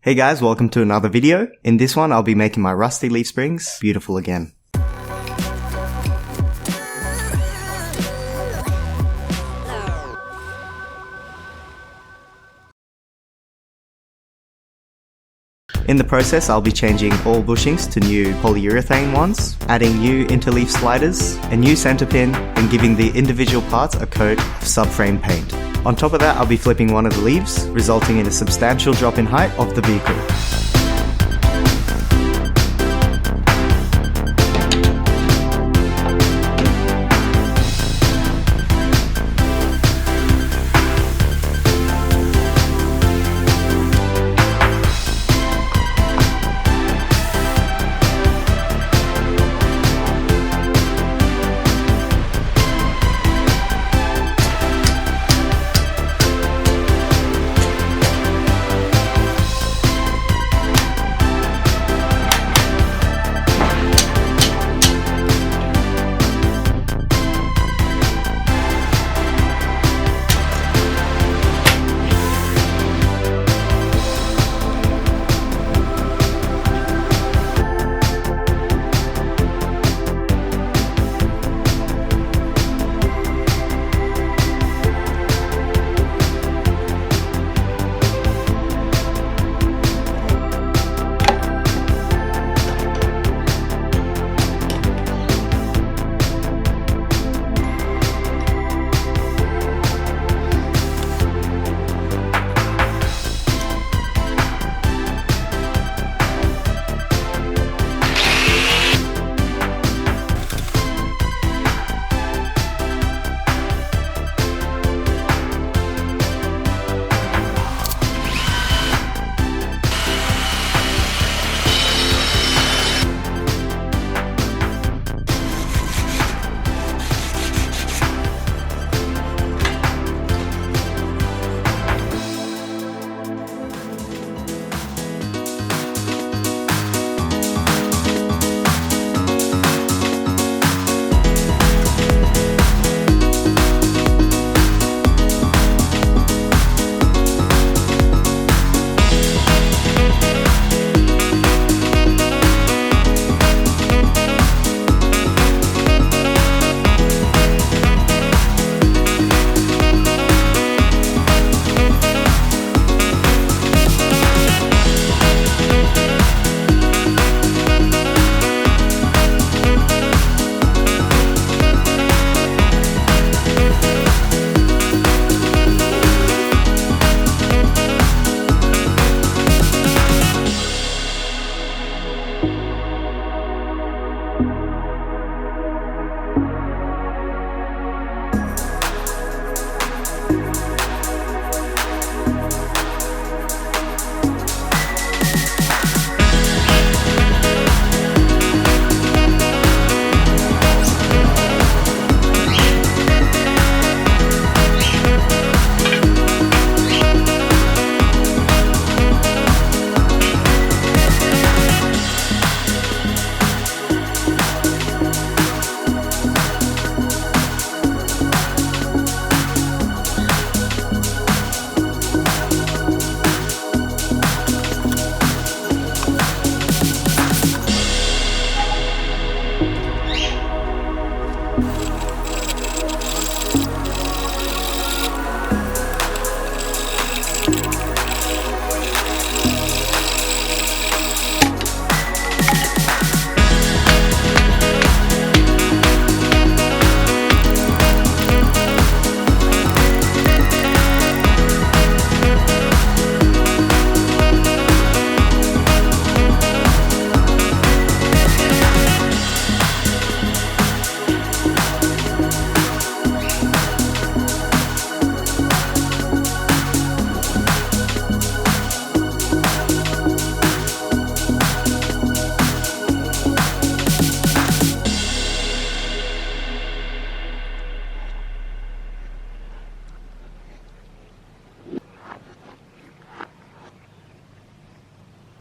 Hey guys, welcome to another video. In this one, I'll be making my rusty leaf springs beautiful again. In the process, I'll be changing all bushings to new polyurethane ones, adding new interleaf sliders, a new center pin, and giving the individual parts a coat of subframe paint. On top of that, I'll be flipping one of the leaves, resulting in a substantial drop in height of the vehicle.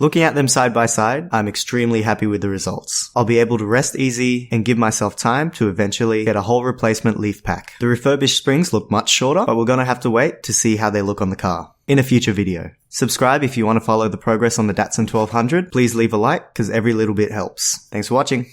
Looking at them side by side, I'm extremely happy with the results. I'll be able to rest easy and give myself time to eventually get a whole replacement leaf pack. The refurbished springs look much shorter, but we're gonna have to wait to see how they look on the car. in a future video. Subscribe if you want to follow the progress on the Datsun 1200. Please leave a like, because every little bit helps. Thanks for watching.